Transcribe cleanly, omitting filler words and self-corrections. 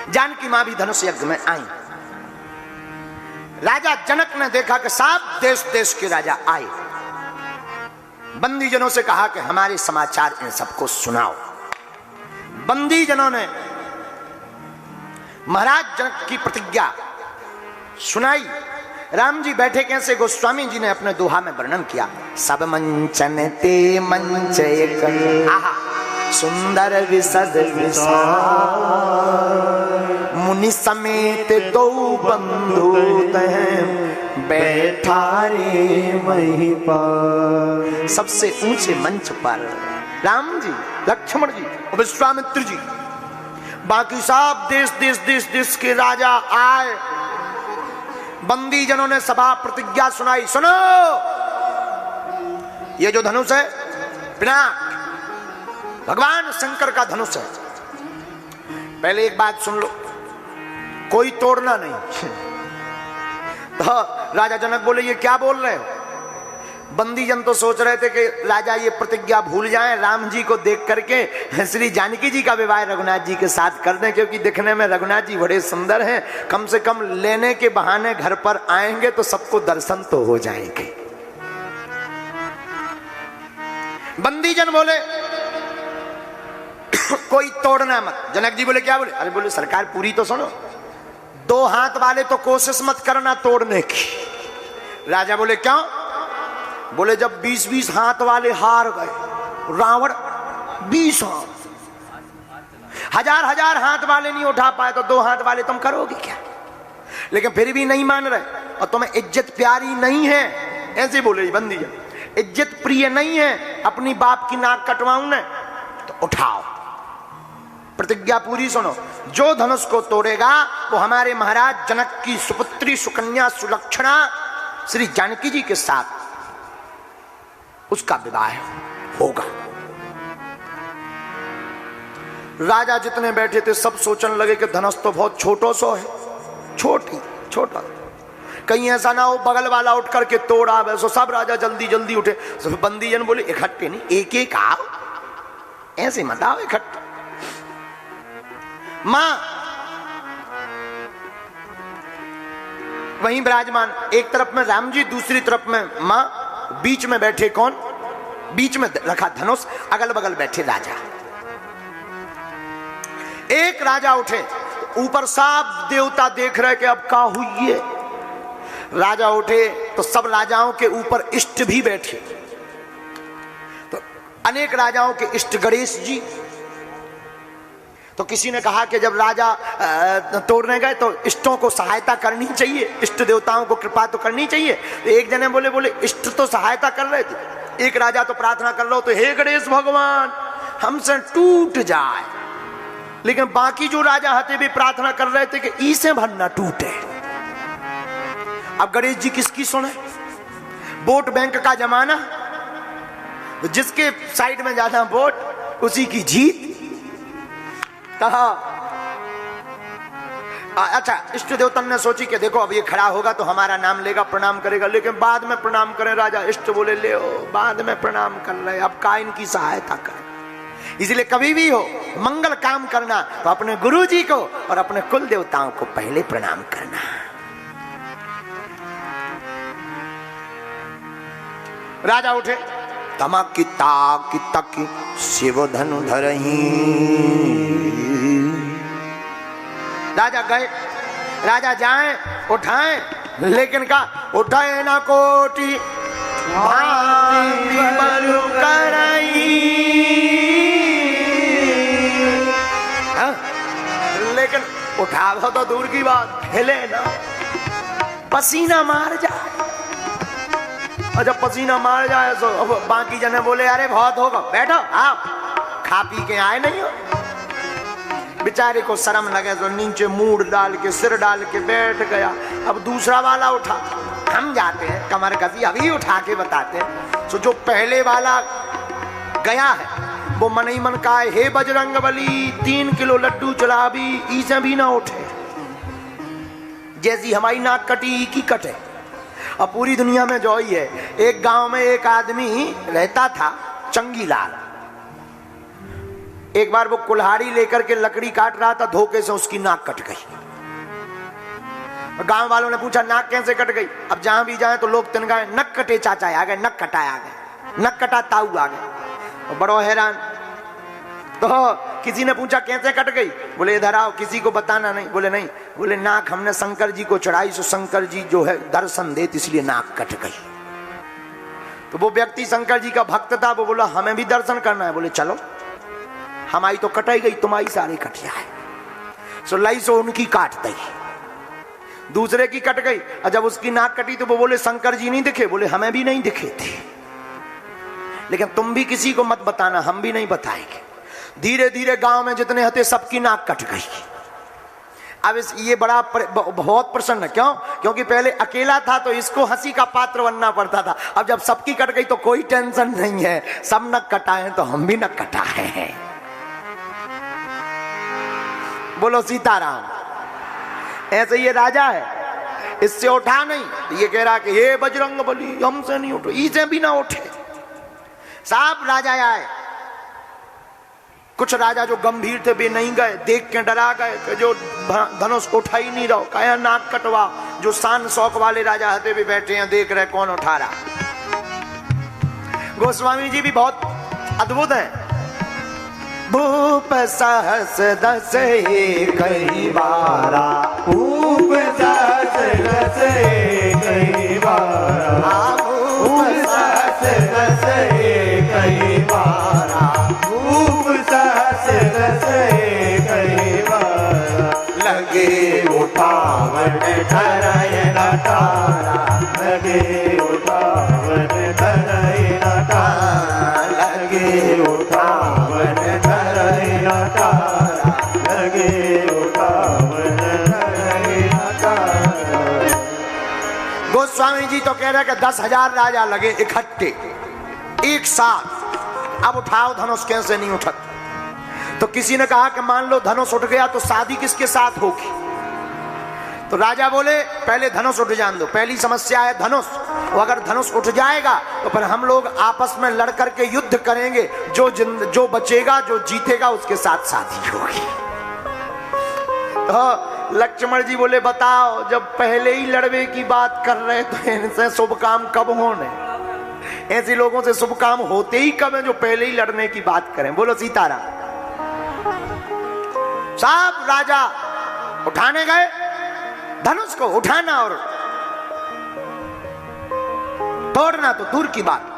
जानकी मां भी धनुष यज्ञ में आई। राजा जनक ने देखा कि सब देश देश के राजा आए। बंदी जनों से कहा कि हमारे समाचार इन सबको सुनाओ। बंदी जनों ने महाराज जनक की प्रतिज्ञा सुनाई। राम जी बैठे कैसे, गोस्वामी जी ने अपने दोहा में वर्णन किया। सब मंचन ते मंच एक, आहा सुंदर विसद विशाल, मुनि समेत दो बंधु बैठा रे वहीं पर। सबसे ऊंचे मंच पर राम जी, लक्ष्मण जी और विश्वामित्र जी, बाकी सब देश देश देश देश के राजा आए। बंदी जनों ने सभा प्रतिज्ञा सुनाई। सुनो, ये जो धनुष है पिनाक भगवान शंकर का धनुष है। पहले एक बात सुन लो, कोई तोड़ना नहीं। तो राजा जनक बोले ये क्या बोल रहे हो? बंदी जन तो सोच रहे थे कि राजा ये प्रतिज्ञा भूल जाएं, राम जी को देख करके श्री जानकी जी का विवाह रघुनाथ जी के साथ कर दें, क्योंकि दिखने में रघुनाथ जी बड़े सुंदर हैं। कम से कम लेने के बहाने घर पर आएंगे तो सबको दर्शन तो हो जाएंगे। बंदी जन बोले कोई तोड़ना मत। जनक जी बोले क्या बोले? अरे बोले सरकार पूरी तो सुनो, दो हाथ वाले तो कोशिश मत करना तोड़ने की। राजा बोले क्यों? बोले जब 20-20 हाथ वाले हार गए, रावण 20 हाथ, हजार हाथ वाले नहीं उठा पाए, तो दो हाथ वाले तुम करोगे क्या? लेकिन फिर भी नहीं मान रहे, और तुम्हें इज्जत प्यारी नहीं है, ऐसे बोले बंदी जन। इज्जत प्रिय नहीं है, अपनी बाप की नाक कटवाऊं ने तो उठाओ। प्रतिज्ञा पूरी सुनो, जो धनुष को तोड़ेगा वो हमारे महाराज जनक की सुपुत्री सुकन्या सुलक्षणा श्री जानकी जी के साथ उसका विवाह होगा। राजा जितने बैठे थे सब सोचने लगे कि धनुष तो बहुत छोटो सो है, छोटा, कहीं ऐसा ना हो बगल वाला उठ करके तोड़ आवे। सो सब राजा जल्दी जल्दी उठे। सब बंदी जन बोले इकट्ठे नहीं, एक एक आओ, ऐसे मत आओ इकट्ठे। मां वहीं विराजमान, एक तरफ में राम जी, दूसरी तरफ में मां, बीच में बैठे कौन? बीच में रखा धनुष, अगल बगल बैठे राजा। एक राजा उठे, ऊपर सब देवता देख रहे कि अब क्या हुई है। राजा उठे तो सब राजाओं के ऊपर इष्ट भी बैठे। तो अनेक राजाओं के इष्ट गणेश जी। तो किसी ने कहा कि जब राजा तोड़ने गए तो इष्टों को सहायता करनी चाहिए, इष्ट देवताओं को कृपा तो करनी चाहिए। तो एक जने बोले इष्ट तो सहायता कर रहे थे, एक राजा तो प्रार्थना कर लो तो हे गणेश भगवान हमसे टूट जाए। लेकिन बाकी जो राजा हते भी प्रार्थना कर रहे थे कि ई से भर न टूटे। अब गणेश जी किसकी सुने? वोट बैंक का जमाना, जिसके साइड में ज्यादा वोट उसी की जीत। अच्छा, इष्ट देवता ने सोची कि देखो अब ये खड़ा होगा तो हमारा नाम लेगा, प्रणाम करेगा, लेकिन बाद में प्रणाम करें। राजा इष्ट बोले ले बाद में प्रणाम कर रहे, अब का इनकी सहायता करें। इसलिए कभी भी हो मंगल काम करना तो अपने गुरु जी को और अपने कुल देवताओं को पहले प्रणाम करना। राजा उठे, तमकी ताकी तकी शिव धनु धरही। राजा गए, राजा जाए उठाए, लेकिन का उठाए ना कोटी भांति बरु करई। लेकिन उठाओ तो दूर की बात, हिले ना, पसीना मार जाए। और जब पसीना मार जाए तो अब बाकी जने बोले अरे बहुत होगा, बैठो आप खा पी के आए नहीं हो। बेचारे को शर्म लगे तो नीचे मूड डाल के सिर डाल के बैठ गया। अब दूसरा वाला उठा, हम जाते हैं कमर कसी अभी उठा के बताते हैं। तो जो पहले वाला गया है वो मन ही मन का हे बजरंग बली 3 किलो लड्डू चला भी इसे भी ना उठे। जैसी हमारी नाक कटी की कटे। अब पूरी दुनिया में जो ही है, एक गांव में एक आदमी रहता था, चंगीलाल। एक बार वो कुल्हाड़ी लेकर के लकड़ी काट रहा था, धोखे से उसकी नाक कट गई। गांव वालों ने पूछा नाक कैसे कट गई? अब जहां भी जाए तो लोग तिनकाए, नक कटे चाचा आ गए, नक कटाए आ गए, नक कटा ताऊ आ गए। बड़ो हैरान। तो किसी ने पूछा कैसे कट गई? बोले इधर आओ, किसी को बताना नहीं। बोले नहीं। बोले नाक हमने शंकर जी को चढ़ाई, सो शंकर जी जो है दर्शन देते, इसलिए नाक कट गई। तो वो व्यक्ति शंकर जी का भक्त था, वो बोला हमें भी दर्शन करना है। बोले चलो, हमारी तो कटाई गई, तुम्हारी सारी कट जाए। सो लाई सो उनकी काट दी, दूसरे की कट गई। और जब उसकी नाक कटी तो वो बोले शंकर जी नहीं दिखे? बोले हमें भी नहीं दिखे थे, लेकिन तुम भी किसी को मत बताना, हम भी नहीं बताएंगे। धीरे धीरे गांव में जितने हथे सबकी नाक कट गई। अब ये बड़ा बहुत प्रसन्न, क्यों? क्योंकि पहले अकेला था तो इसको हंसी का पात्र बनना पड़ता था। अब जब सबकी कट गई तो कोई टेंशन नहीं है, सब नक कटाए तो हम भी नक कटाए हैं। बोलो सीताराम। ऐसे ये राजा है, इससे उठा नहीं। ये कह रहा कि हे बजरंग बली हमसे नहीं उठो, इसे भी ना उठे। सब राजा आए, कुछ राजा जो गंभीर थे वे नहीं गए, देख के डरा गए कि जो धनुष उठा ही नहीं रहो, कहा नाक कटवा। जो शान शौक वाले राजा हते भी बैठे हैं, देख रहे कौन उठा रहा। गोस्वामी जी भी बहुत अद्भुत है। भूप सहस दस कई बारा, भूप सहस दस कई बारा, भूप सहस दस कई बारा, भूप सहस दस कई बारा। लगे उठावन धरय न तारा, लगे उठावन धरय न तारा, लगे उठावन धरय न तारा, लगे उठावन धरय न तारा। गोस्वामी जी तो कह रहे कि 10,000 राजा लगे इकट्ठे एक साथ। अब उठाओ धनुष, कैसे नहीं उठत? तो किसी ने कहा कि मान लो धनुष उठ गया तो शादी किसके साथ होगी? तो राजा बोले पहले धनुष उठ जान दो, पहली समस्या है धनुष। वो अगर धनुष उठ जाएगा तो फिर हम लोग आपस में लड़ करके युद्ध करेंगे, जो बचेगा, जो जीतेगा उसके साथ शादी होगी। तो लक्ष्मण जी बोले बताओ, जब पहले ही लड़वे की बात कर रहे तो इनसे शुभ काम कब होने? ऐसे लोगों से शुभ काम होते ही कब है जो पहले ही लड़ने की बात करें। बोलो सीताराम। सब राजा उठाने गए धनुष को, उठाना और तोड़ना तो दूर की बात।